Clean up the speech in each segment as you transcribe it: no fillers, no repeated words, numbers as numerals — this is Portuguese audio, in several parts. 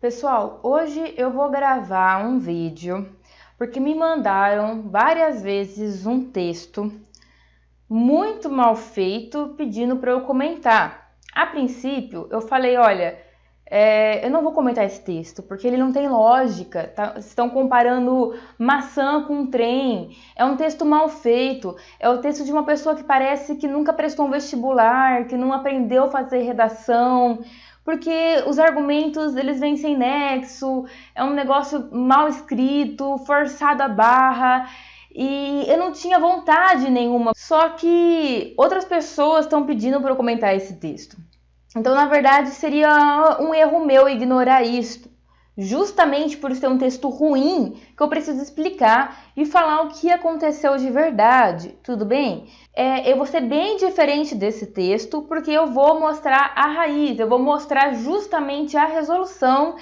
Pessoal, hoje eu vou gravar um vídeo porque me mandaram várias vezes um texto muito mal feito pedindo para eu comentar. A princípio, eu falei, olha, eu não vou comentar esse texto porque ele não tem lógica, tá? Estão comparando maçã com um trem, é um texto mal feito, é o texto de uma pessoa que parece que nunca prestou um vestibular, que não aprendeu a fazer redação, porque os argumentos eles vêm sem nexo, é um negócio mal escrito, forçado a barra, e eu não tinha vontade nenhuma, só que outras pessoas estão pedindo para eu comentar esse texto. Então, na verdade, seria um erro meu ignorar isto. Justamente por ser um texto ruim, que eu preciso explicar e falar o que aconteceu de verdade, tudo bem? Eu vou ser bem diferente desse texto, porque eu vou mostrar a raiz, eu vou mostrar justamente a resolução.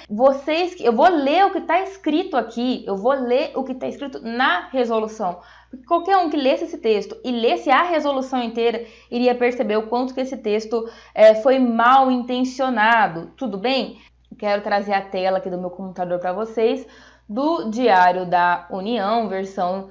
Eu vou ler o que está escrito aqui, eu vou ler o que está escrito na resolução. Porque qualquer um que lesse esse texto e lesse a resolução inteira, iria perceber o quanto que esse texto foi mal intencionado, tudo bem? Quero trazer a tela aqui do meu computador para vocês, do Diário da União, versão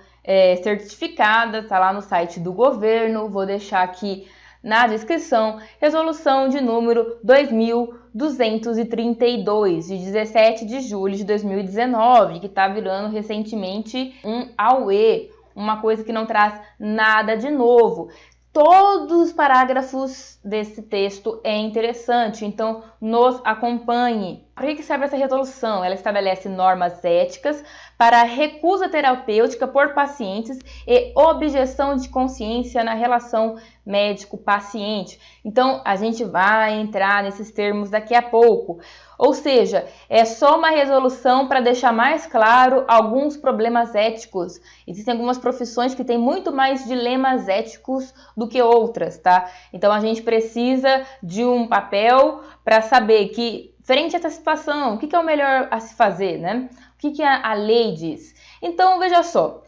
certificada, tá lá no site do governo, vou deixar aqui na descrição, resolução de número 2232, de 17 de julho de 2019, que está virando recentemente um auê, uma coisa que não traz nada de novo. Todos os parágrafos desse texto é interessante, então nos acompanhe. Para que serve essa resolução? Ela estabelece normas éticas para recusa terapêutica por pacientes e objeção de consciência na relação médico-paciente. Então, a gente vai entrar nesses termos daqui a pouco. Ou seja, é só uma resolução para deixar mais claro alguns problemas éticos. Existem algumas profissões que têm muito mais dilemas éticos do que outras, tá? Então, a gente precisa de um papel para saber que, frente a essa situação, o que é o melhor a se fazer, né? O que a lei diz? Então, veja só,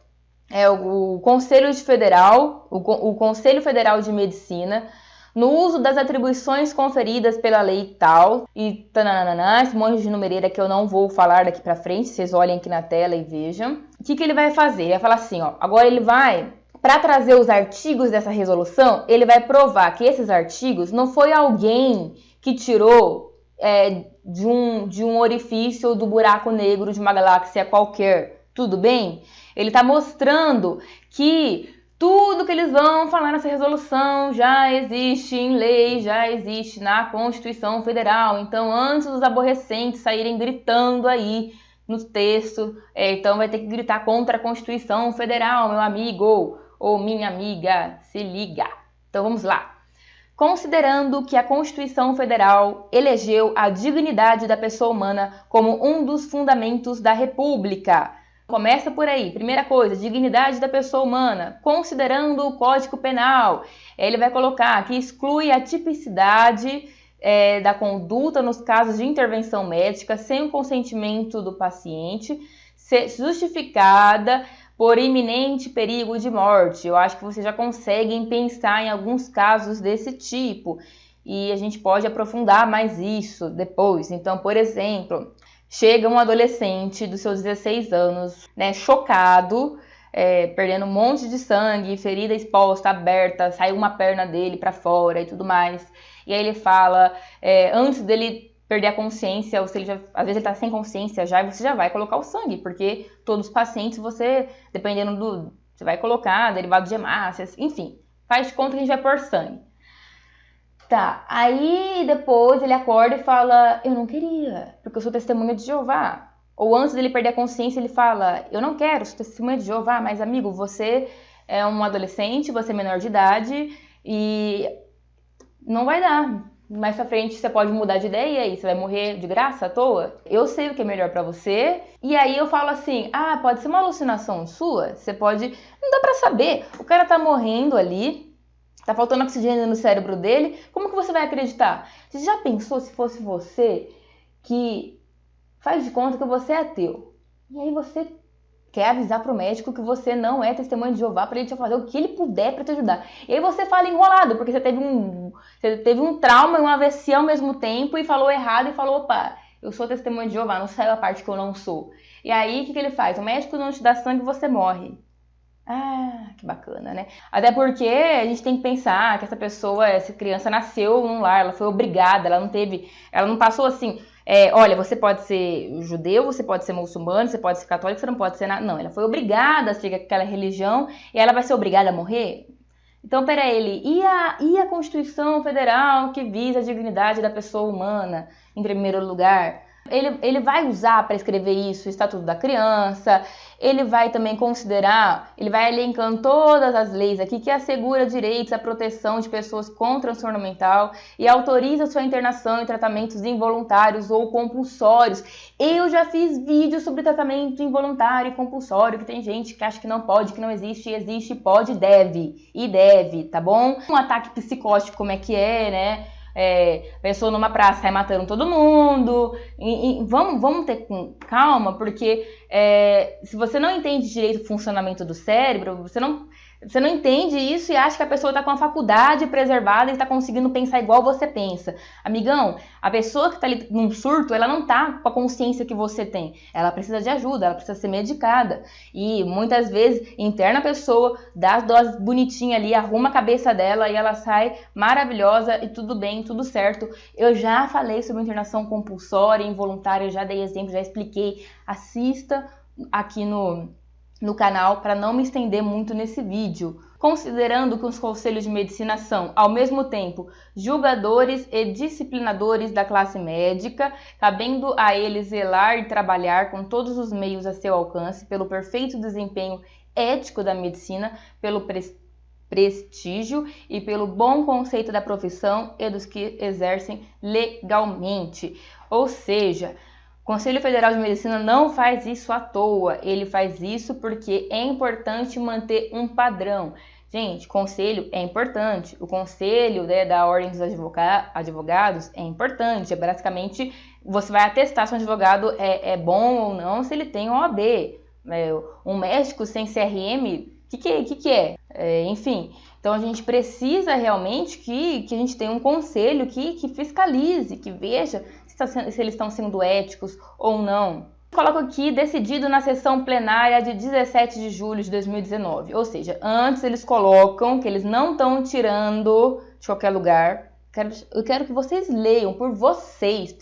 o Conselho Federal, o Conselho Federal de Medicina, no uso das atribuições conferidas pela lei tal, e tananana, esse monte de numereira que eu não vou falar daqui pra frente, vocês olhem aqui na tela e vejam. O que ele vai fazer? Ele vai falar assim, ó, agora ele vai, para trazer os artigos dessa resolução, ele vai provar que esses artigos não foi alguém que tirou de um orifício do buraco negro de uma galáxia qualquer, tudo bem? Ele está mostrando que tudo que eles vão falar nessa resolução já existe em lei, já existe na Constituição Federal. Então, antes dos aborrecentes saírem gritando aí no texto, então vai ter que gritar contra a Constituição Federal, meu amigo ou minha amiga, se liga. Então, vamos lá. Considerando que a Constituição Federal elegeu a dignidade da pessoa humana como um dos fundamentos da República. Começa por aí. Primeira coisa, dignidade da pessoa humana, considerando o Código Penal. Ele vai colocar que exclui a tipicidade da conduta nos casos de intervenção médica sem o consentimento do paciente, justificada por iminente perigo de morte. Eu acho que vocês já conseguem pensar em alguns casos desse tipo. E a gente pode aprofundar mais isso depois. Então, por exemplo, chega um adolescente dos seus 16 anos, né, chocado, perdendo um monte de sangue, ferida exposta, aberta, saiu uma perna dele para fora e tudo mais. E aí ele fala, antes dele perder a consciência, ou se ele às vezes ele tá sem consciência já, você já vai colocar o sangue, porque todos os pacientes dependendo você vai colocar derivado de hemácias, enfim, faz de conta que a gente vai pôr sangue. Tá, aí depois ele acorda e fala, eu não queria, porque eu sou testemunha de Jeová. Ou antes dele perder a consciência, ele fala, eu não quero, sou testemunha de Jeová, mas amigo, você é um adolescente, você é menor de idade e não vai dar. Mais pra frente você pode mudar de ideia e aí você vai morrer de graça à toa. Eu sei o que é melhor pra você. E aí eu falo assim, pode ser uma alucinação sua? Você pode... Não dá pra saber. O cara tá morrendo ali, tá faltando oxigênio no cérebro dele. Como que você vai acreditar? Você já pensou se fosse você que faz de conta que você é ateu? E aí você quer avisar pro médico que você não é testemunha de Jeová para ele te fazer o que ele puder para te ajudar. E aí você fala enrolado, porque você teve um trauma e um AVC ao mesmo tempo e falou errado e falou, opa, Eu sou testemunha de Jeová, não saiu a parte que eu não sou. E aí, o que ele faz? O médico não te dá sangue, você morre. Ah, que bacana, né? Até porque a gente tem que pensar que essa criança nasceu num lar, ela foi obrigada, ela não passou assim, olha, você pode ser judeu, você pode ser muçulmano, você pode ser católico, você não pode ser nada. Não, ela foi obrigada a seguir aquela religião e ela vai ser obrigada a morrer? Então, peraí, e a Constituição Federal que visa a dignidade da pessoa humana, em primeiro lugar? Ele vai usar para escrever isso o Estatuto da Criança, ele vai também considerar, ele vai elencando todas as leis aqui que assegura direitos à proteção de pessoas com transtorno mental e autoriza sua internação em tratamentos involuntários ou compulsórios. Eu já fiz vídeos sobre tratamento involuntário e compulsório, que tem gente que acha que não pode, que não existe, existe, pode e deve, tá bom? Um ataque psicótico, como é que é, né? Pessoa numa praça sai matando todo mundo. Vamos ter calma, porque se você não entende direito o funcionamento do cérebro, você não entende isso e acha que a pessoa está com a faculdade preservada e está conseguindo pensar igual você pensa. Amigão, a pessoa que está ali num surto, ela não está com a consciência que você tem. Ela precisa de ajuda, ela precisa ser medicada. E muitas vezes interna a pessoa, dá as doses bonitinhas ali, arruma a cabeça dela e ela sai maravilhosa e tudo bem, tudo certo. Eu já falei sobre internação compulsória, involuntária, eu já dei exemplo, já expliquei. Assista aqui no canal para não me estender muito nesse vídeo. Considerando que os conselhos de medicina são, ao mesmo tempo, julgadores e disciplinadores da classe médica, cabendo a eles zelar e trabalhar com todos os meios a seu alcance pelo perfeito desempenho ético da medicina, pelo prestígio e pelo bom conceito da profissão e dos que exercem legalmente. Ou seja, o Conselho Federal de Medicina não faz isso à toa, ele faz isso porque é importante manter um padrão. Gente, conselho é importante, o conselho, né, da Ordem dos Advogados é importante, basicamente você vai atestar se um advogado é bom ou não, se ele tem OAB. Um médico sem CRM, o que é? Enfim, então a gente precisa realmente que a gente tenha um conselho que fiscalize, que veja se eles estão sendo éticos ou não. Coloco aqui decidido na sessão plenária de 17 de julho de 2019. Ou seja, antes eles colocam que eles não estão tirando de qualquer lugar. Eu quero que vocês leiam por vocês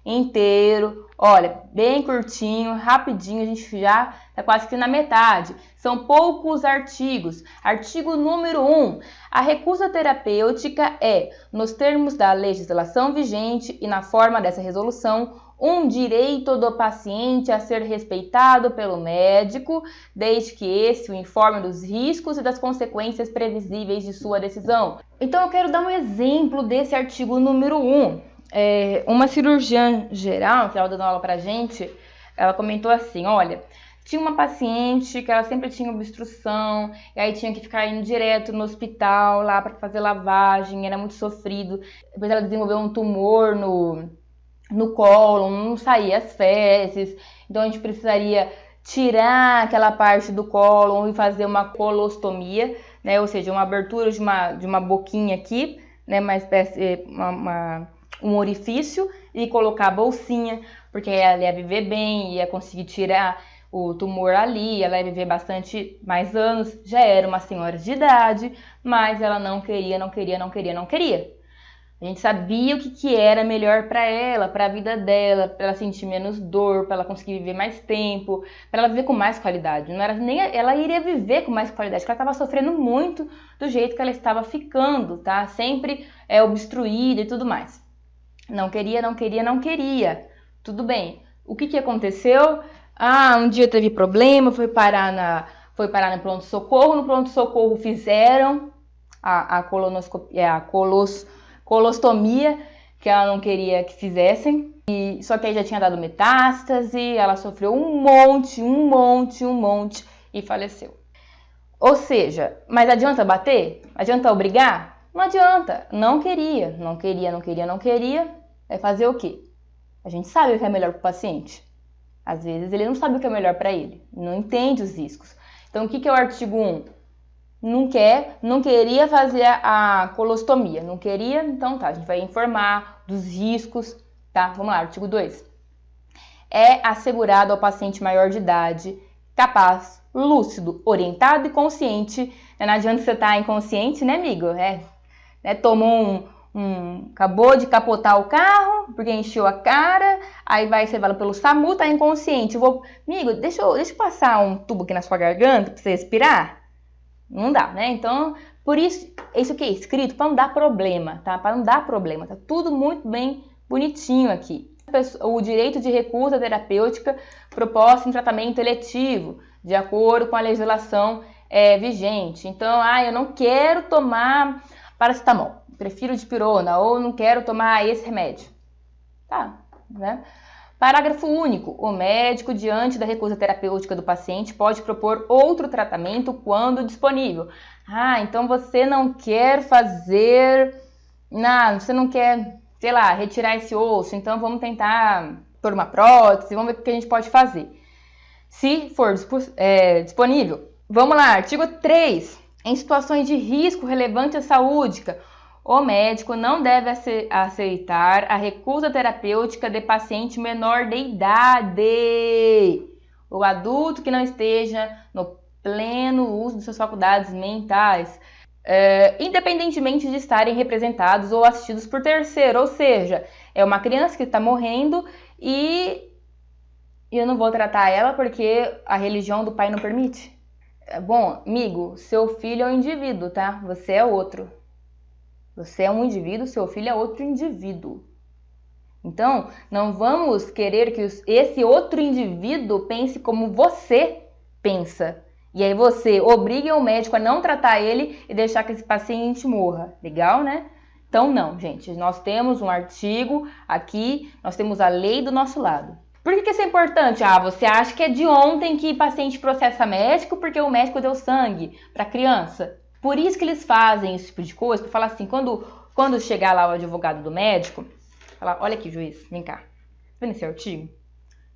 inteiro. Olha, bem curtinho, rapidinho, a gente já está quase que na metade. São poucos artigos. Artigo número 1. A recusa terapêutica é, nos termos da legislação vigente e na forma dessa resolução, um direito do paciente a ser respeitado pelo médico, desde que esse o informe dos riscos e das consequências previsíveis de sua decisão. Então eu quero dar um exemplo desse artigo número 1. Uma cirurgiã geral, que estava dando aula pra gente, ela comentou assim, olha, tinha uma paciente que ela sempre tinha obstrução, e aí tinha que ficar indo direto no hospital lá para fazer lavagem, era muito sofrido. Depois ela desenvolveu um tumor no cólon, não saía as fezes, então a gente precisaria tirar aquela parte do cólon e fazer uma colostomia, né? Ou seja, uma abertura de uma boquinha aqui, né? Um orifício e colocar a bolsinha, porque ela ia viver bem, ia conseguir tirar o tumor ali, ela ia viver bastante mais anos, já era uma senhora de idade, mas ela não queria. A gente sabia o que era melhor para ela, para a vida dela, para ela sentir menos dor, para ela conseguir viver mais tempo, para ela viver com mais qualidade. Não era nem ela iria viver com mais qualidade, porque ela estava sofrendo muito do jeito que ela estava ficando, tá? Sempre obstruída e tudo mais. Não queria. Tudo bem. O que aconteceu? Um dia teve problema, foi parar no pronto-socorro. No pronto-socorro fizeram a colostomia, que ela não queria que fizessem. Só que aí já tinha dado metástase, ela sofreu um monte e faleceu. Ou seja, mas adianta bater? Adianta obrigar? Não adianta. Não queria. Vai fazer o quê? A gente sabe o que é melhor para o paciente. Às vezes ele não sabe o que é melhor para ele, não entende os riscos. Então o que é o artigo 1? Não queria fazer a colostomia, não queria, então tá, a gente vai informar dos riscos tá? Vamos lá, artigo 2. É assegurado ao paciente maior de idade, capaz, lúcido, orientado e consciente. Não adianta você estar inconsciente, né, amigo? Tomou acabou de capotar o carro, porque encheu a cara, aí você vai pelo SAMU, tá inconsciente. Amigo, deixa eu passar um tubo aqui na sua garganta pra você respirar? Não dá, né? Então, por isso aqui é escrito para não dar problema, tá? Para não dar problema. Tá tudo muito bem bonitinho aqui. O direito de recusa terapêutica proposta em tratamento eletivo, de acordo com a legislação vigente. Então, eu não quero tomar paracetamol, prefiro dipirona, ou não quero tomar esse remédio. Tá, né? Parágrafo único. O médico, diante da recusa terapêutica do paciente, pode propor outro tratamento quando disponível. Então você não quer você não quer, sei lá, retirar esse osso, então vamos tentar pôr uma prótese, vamos ver o que a gente pode fazer. Se for disponível. Vamos lá, artigo 3. Em situações de risco relevante à saúde, o médico não deve aceitar a recusa terapêutica de paciente menor de idade. O adulto que não esteja no pleno uso de suas faculdades mentais, independentemente de estarem representados ou assistidos por terceiro. Ou seja, é uma criança que está morrendo e eu não vou tratar ela porque a religião do pai não permite. Bom, amigo, seu filho é um indivíduo, tá? Você é outro. Você é um indivíduo, seu filho é outro indivíduo. Então, não vamos querer que esse outro indivíduo pense como você pensa. E aí você obriga o médico a não tratar ele e deixar que esse paciente morra. Legal, né? Então, não, gente. Nós temos um artigo aqui, nós temos a lei do nosso lado. Por que isso é importante? Você acha que é de ontem que paciente processa médico porque o médico deu sangue para criança? Por isso que eles fazem esse tipo de coisa, para falar assim, quando chegar lá o advogado do médico, falar, olha aqui, juiz, vem cá. Tá vendo esse artigo?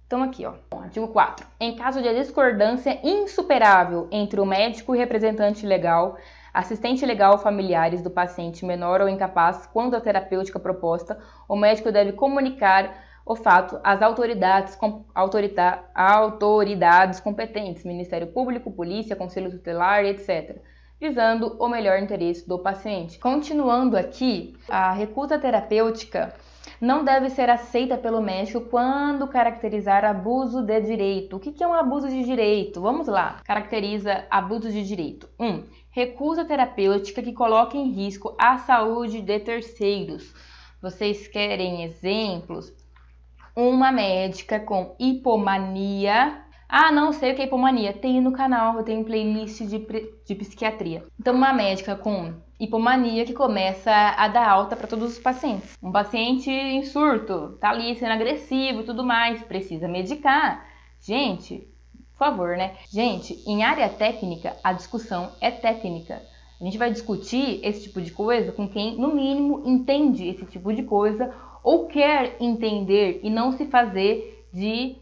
Então aqui, ó, artigo 4. Em caso de discordância insuperável entre o médico e representante legal, assistente legal ou familiares do paciente menor ou incapaz, quando a terapêutica proposta, o médico deve comunicar o fato às autoridades competentes, Ministério Público, Polícia, Conselho Tutelar, etc., visando o melhor interesse do paciente. Continuando aqui, a recusa terapêutica não deve ser aceita pelo médico quando caracterizar abuso de direito. O que é um abuso de direito? Vamos lá. Caracteriza abuso de direito. 1. Recusa terapêutica que coloca em risco a saúde de terceiros. Vocês querem exemplos? Uma médica com hipomania. Não sei o que é hipomania. Tem no canal, eu tenho playlist de psiquiatria. Então, uma médica com hipomania que começa a dar alta para todos os pacientes. Um paciente em surto, tá ali sendo agressivo e tudo mais, precisa medicar. Gente, por favor, né? Gente, em área técnica, a discussão é técnica. A gente vai discutir esse tipo de coisa com quem, no mínimo, entende esse tipo de coisa ou quer entender e não se fazer de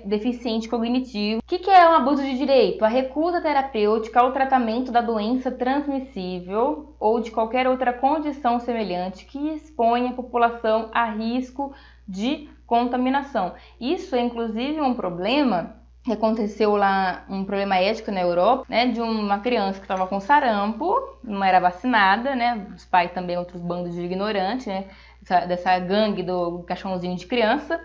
deficiente cognitivo. O que é um abuso de direito? A recusa terapêutica ao tratamento da doença transmissível ou de qualquer outra condição semelhante que exponha a população a risco de contaminação. Isso é inclusive um problema que aconteceu lá, um problema ético na Europa, né, de uma criança que estava com sarampo, não era vacinada, né, os pais também outros bandos de ignorantes, né, dessa gangue do caixãozinho de criança,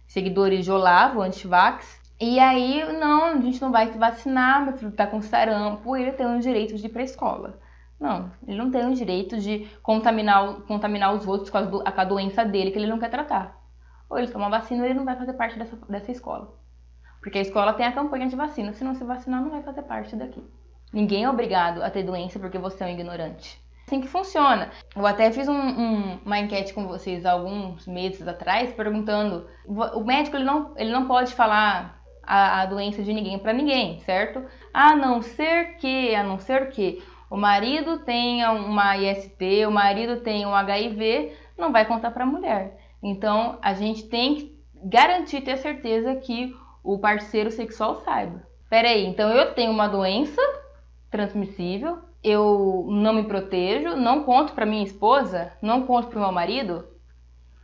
seguidores de Olavo, anti-vax. E aí, não, a gente não vai se vacinar, meu filho tá com sarampo, ele tem o direito de ir pra escola. Não, ele não tem o direito de contaminar os outros com a doença dele que ele não quer tratar. Ou ele toma vacina ou ele não vai fazer parte dessa escola. Porque a escola tem a campanha de vacina, se não se vacinar não vai fazer parte daqui. Ninguém é obrigado a ter doença porque você é um ignorante. Assim que funciona. Eu até fiz uma enquete com vocês alguns meses atrás, perguntando, o médico ele não pode falar a doença de ninguém para ninguém, certo? A não ser que o marido tenha uma IST, o marido tenha um HIV, não vai contar para a mulher. Então, a gente tem que garantir, ter certeza que o parceiro sexual saiba. Peraí, então eu tenho uma doença transmissível, eu não me protejo, não conto para minha esposa, não conto para o meu marido?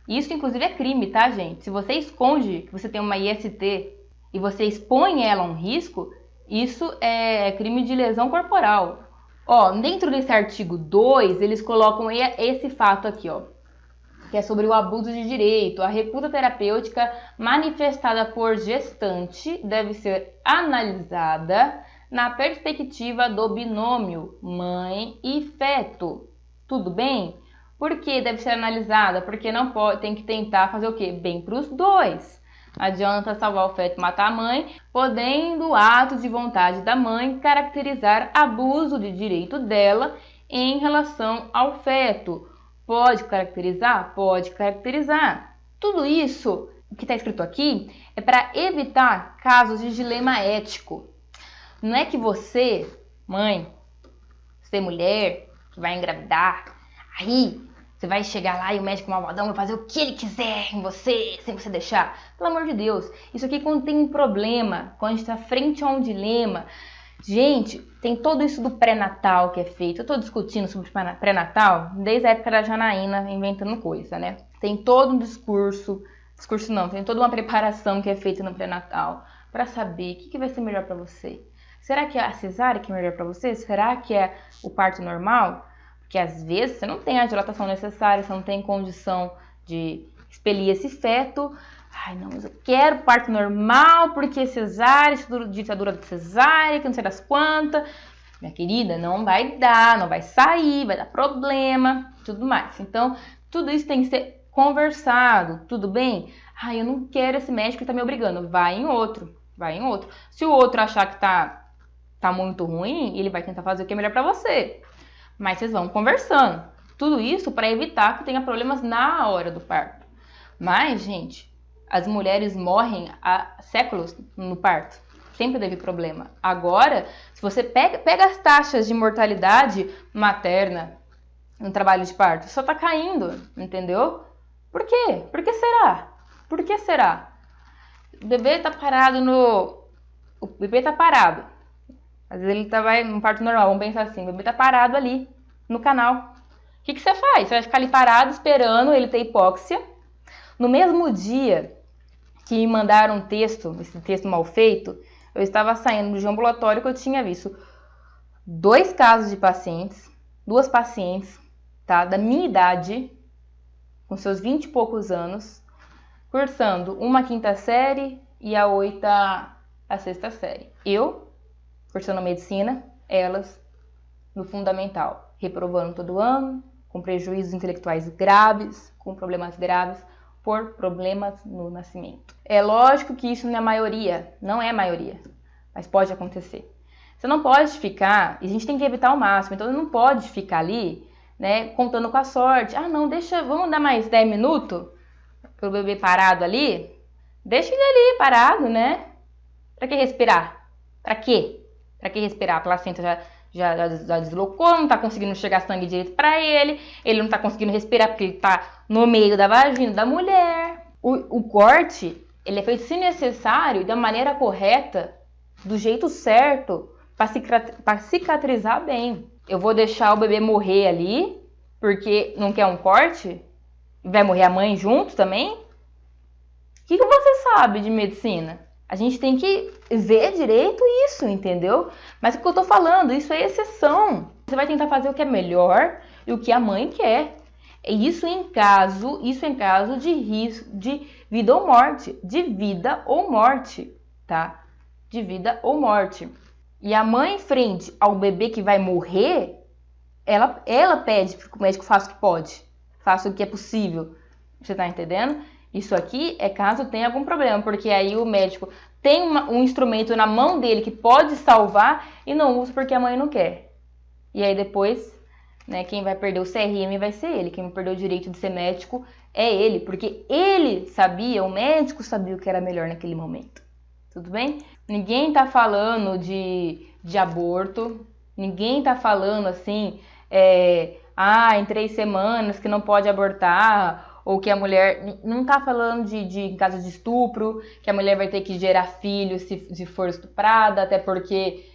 Isso, inclusive, é crime, tá, gente? Se você esconde que você tem uma IST e você expõe ela a um risco, isso é crime de lesão corporal. Ó, dentro desse artigo 2, eles colocam esse fato aqui, ó, que é sobre o abuso de direito. A recusa terapêutica manifestada por gestante deve ser analisada na perspectiva do binômio mãe e feto. Tudo bem? Por que deve ser analisada? Porque não pode, tem que tentar fazer o quê? Bem para os dois. Adianta salvar o feto e matar a mãe, podendo o ato de vontade da mãe caracterizar abuso de direito dela em relação ao feto. Pode caracterizar? Pode caracterizar. Tudo isso, o que está escrito aqui, é para evitar casos de dilema ético. Não é que você, mãe, você mulher, que vai engravidar, aí você vai chegar lá e o médico malvadão vai fazer o que ele quiser em você, sem você deixar. Pelo amor de Deus, isso aqui quando tem um problema, quando a gente está frente a um dilema. Gente, tem todo isso do pré-natal que é feito. Eu tô discutindo sobre pré-natal desde a época da Janaína inventando coisa, né? Tem todo um discurso não, tem toda uma preparação que é feita no pré-natal para saber o que vai ser melhor para você. Será que é a cesárea que é melhor para você? Será que é o parto normal? Porque às vezes você não tem a dilatação necessária, você não tem condição de expelir esse feto. Ai, não, mas eu quero parto normal, porque cesárea, ditadura de cesárea, que não sei das quantas. Minha querida, não vai dar, não vai sair, vai dar problema, tudo mais. Então, tudo isso tem que ser conversado, tudo bem? Ai, eu não quero esse médico que tá me obrigando. Vai em outro. Se o outro achar que tá muito ruim, ele vai tentar fazer o que é melhor pra você. Mas vocês vão conversando. Tudo isso para evitar que tenha problemas na hora do parto. Mas, gente, as mulheres morrem há séculos no parto. Sempre teve problema. Agora, se você pega as taxas de mortalidade materna no trabalho de parto, só tá caindo, entendeu? Por quê? Por que será? Por que será? O bebê tá parado O bebê tá parado. Às vezes ele vai num parto normal, vamos pensar assim, o bebê tá parado ali no canal. O que você faz? Você vai ficar ali parado esperando ele ter hipóxia. No mesmo dia que me mandaram esse texto mal feito, eu estava saindo de um ambulatório que eu tinha visto 2 casos de pacientes, 2 pacientes, tá, da minha idade, com seus 20 e poucos anos, cursando uma 5ª série e a 6ª série. Eu cursando medicina, elas no fundamental, reprovando todo ano, com prejuízos intelectuais graves, com problemas graves, por problemas no nascimento. É lógico que isso não é a maioria, mas pode acontecer. Você não pode ficar, e a gente tem que evitar ao máximo, então não pode ficar ali, né, contando com a sorte. Ah, não, vamos dar mais 10 minutos pro bebê parado ali? Deixa ele ali parado, né? Pra que respirar? Pra quê? Pra que respirar? A placenta já deslocou, não tá conseguindo chegar sangue direito pra ele não tá conseguindo respirar porque ele tá no meio da vagina da mulher. O corte, ele é feito se necessário, da maneira correta, do jeito certo, pra cicatrizar bem. Eu vou deixar o bebê morrer ali, porque não quer um corte? Vai morrer a mãe junto também? O que você sabe de medicina? A gente tem que ver direito isso, entendeu? Mas o que eu tô falando, isso é exceção. Você vai tentar fazer o que é melhor e o que a mãe quer. Isso em caso de risco de vida ou morte. De vida ou morte, tá? De vida ou morte. E a mãe, frente ao bebê que vai morrer, ela pede para que o médico faça o que pode. Faça o que é possível. Você tá entendendo? Isso aqui é caso tenha algum problema, porque aí o médico tem um instrumento na mão dele que pode salvar e não usa porque a mãe não quer. E aí depois, né, quem vai perder o CRM vai ser ele. Quem vai perder o direito de ser médico é ele, porque ele sabia, o médico sabia o que era melhor naquele momento. Tudo bem? Ninguém tá falando de aborto, ninguém tá falando assim, em 3 semanas que não pode abortar, ou que a mulher, não tá falando de caso de estupro, que a mulher vai ter que gerar filho se for estuprada, até porque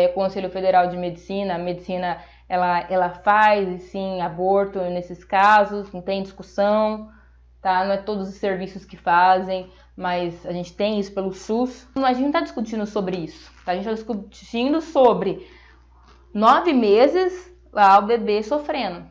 o Conselho Federal de Medicina, a medicina, ela faz, sim, aborto nesses casos, não tem discussão, tá? Não é todos os serviços que fazem, mas a gente tem isso pelo SUS. A gente não está discutindo sobre isso, tá? A gente está discutindo sobre 9 meses lá o bebê sofrendo.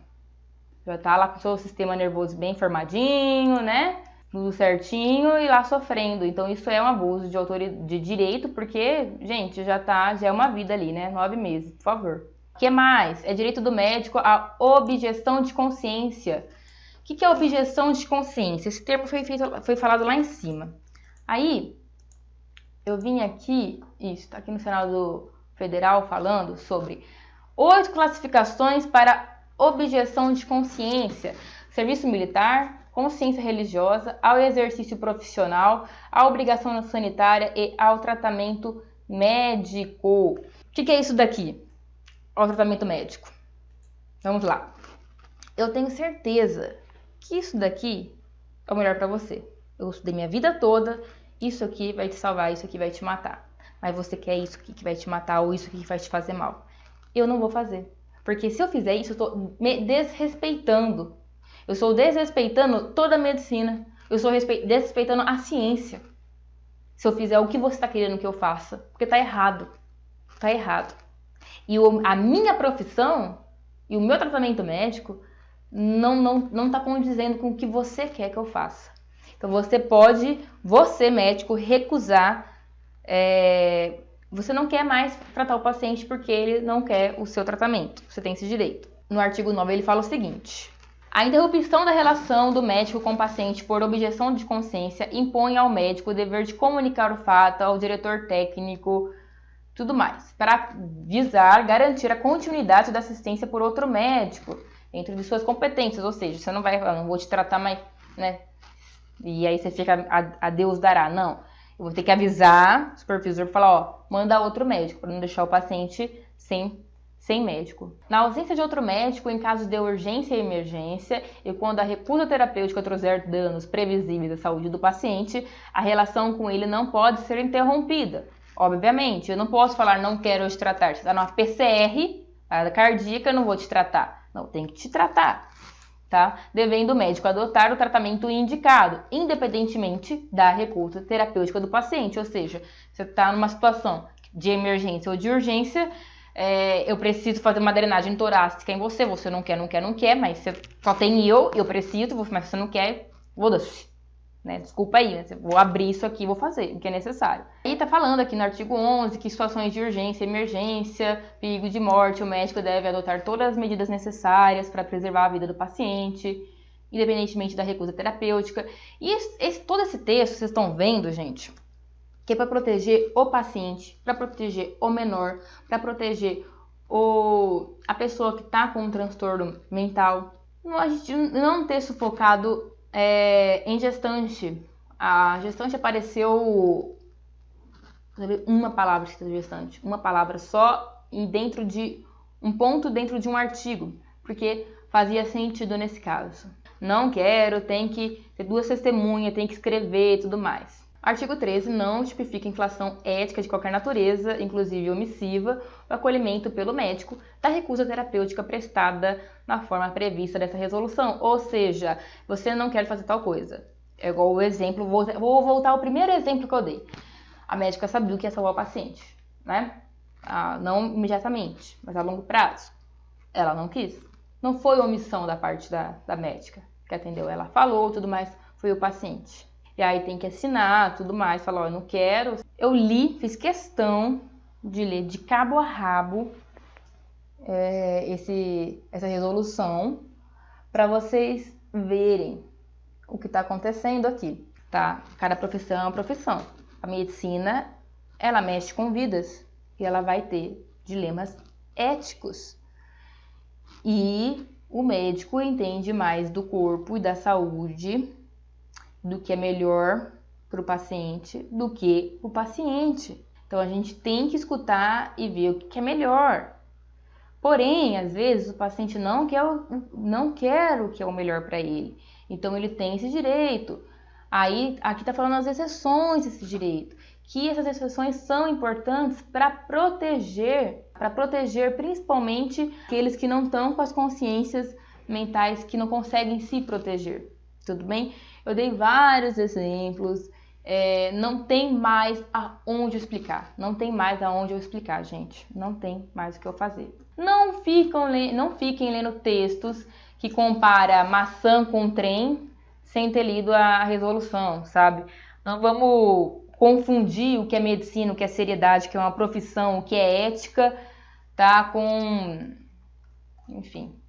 Já tá lá com o seu sistema nervoso bem formadinho, né? Tudo certinho e lá sofrendo. Então isso é um abuso de direito, porque, gente, já é uma vida ali, né? 9 meses, por favor. O que mais? É direito do médico à objeção de consciência. O que é objeção de consciência? Esse termo foi falado lá em cima. Aí, eu vim aqui, isso, tá aqui no Senado Federal falando sobre 8 classificações para objeção de consciência: serviço militar, consciência religiosa, ao exercício profissional, à obrigação sanitária e ao tratamento médico. O que é isso daqui? Ao tratamento médico. Vamos lá. Eu tenho certeza que isso daqui é o melhor para você. Eu estudei minha vida toda, isso aqui vai te salvar, isso aqui vai te matar. Mas você quer isso aqui que vai te matar ou isso aqui que vai te fazer mal. Eu não vou fazer. Porque se eu fizer isso, eu estou me desrespeitando. Eu estou desrespeitando toda a medicina. Eu estou desrespeitando a ciência. Se eu fizer o que você está querendo que eu faça. Porque tá errado. Tá errado. E a minha profissão e o meu tratamento médico não tá condizendo com o que você quer que eu faça. Então você médico, recusar. Você não quer mais tratar o paciente porque ele não quer o seu tratamento. Você tem esse direito. No artigo 9 ele fala o seguinte: a interrupção da relação do médico com o paciente por objeção de consciência impõe ao médico o dever de comunicar o fato ao diretor técnico, tudo mais, para visar garantir a continuidade da assistência por outro médico dentro de suas competências. Ou seja, você não vai falar, não vou te tratar mais, né? E aí você fica a Deus dará. Não. Eu vou ter que avisar o supervisor para falar, ó, manda outro médico, para não deixar o paciente sem médico. Na ausência de outro médico, em caso de urgência e emergência, e quando a recusa terapêutica trouxer danos previsíveis à saúde do paciente, a relação com ele não pode ser interrompida. Obviamente, eu não posso falar, não quero te tratar. Você está numa PCR, parada cardíaca, eu não vou te tratar. Não, tem que te tratar. Tá? Devendo o médico adotar o tratamento indicado, independentemente da recusa terapêutica do paciente. Ou seja, você está numa situação de emergência ou de urgência, eu preciso fazer uma drenagem torácica em você, você não quer, mas você só tem eu preciso, mas você não quer, foda-se. Né? Desculpa aí, né? Vou abrir isso aqui e vou fazer o que é necessário. Aí tá falando aqui no artigo 11 que em situações de urgência, emergência, perigo de morte, o médico deve adotar todas as medidas necessárias para preservar a vida do paciente, independentemente da recusa terapêutica. E todo esse texto, vocês estão vendo, gente, que é para proteger o paciente, para proteger o menor, para proteger a pessoa que está com um transtorno mental. A gente não ter sufocado em gestante. A gestante apareceu uma palavra escrita gestante, uma palavra só e dentro de um ponto dentro de um artigo, porque fazia sentido nesse caso. Não quero, tem que ter 2 testemunhas, tem que escrever e tudo mais. Artigo 13 não tipifica infração ética de qualquer natureza, inclusive omissiva, o acolhimento pelo médico da recusa terapêutica prestada na forma prevista dessa resolução. Ou seja, você não quer fazer tal coisa. É igual o exemplo, vou voltar ao primeiro exemplo que eu dei. A médica sabia que ia salvar o paciente, né? Não imediatamente, mas a longo prazo. Ela não quis. Não foi omissão da parte da médica que atendeu. Ela falou, tudo mais, foi o paciente. E aí tem que assinar, tudo mais, falar, ó, eu não quero. Eu li, fiz questão de ler de cabo a rabo essa resolução para vocês verem o que está acontecendo aqui, tá? Cada profissão é uma profissão. A medicina, ela mexe com vidas e ela vai ter dilemas éticos. E o médico entende mais do corpo e da saúde, do que é melhor para o paciente, do que o paciente. Então, a gente tem que escutar e ver o que é melhor. Porém, às vezes, o paciente não quer o que é o melhor para ele. Então, ele tem esse direito. Aí, aqui está falando as exceções desse direito. Que essas exceções são importantes para proteger principalmente aqueles que não estão com as consciências mentais, que não conseguem se proteger. Tudo bem? eu dei vários exemplos. Não tem mais aonde explicar. Não tem mais aonde eu explicar, gente. Não tem mais o que eu fazer. Não fiquem lendo textos que compara maçã com trem sem ter lido a resolução, sabe? Não vamos confundir o que é medicina, o que é seriedade, o que é uma profissão, o que é ética, tá? Enfim,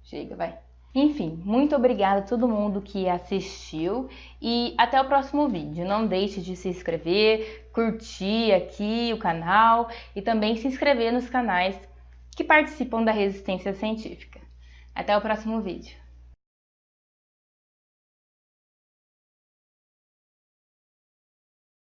chega, vai. Enfim, muito obrigada a todo mundo que assistiu e até o próximo vídeo. Não deixe de se inscrever, curtir aqui o canal e também se inscrever nos canais que participam da Resistência Científica. Até o próximo vídeo.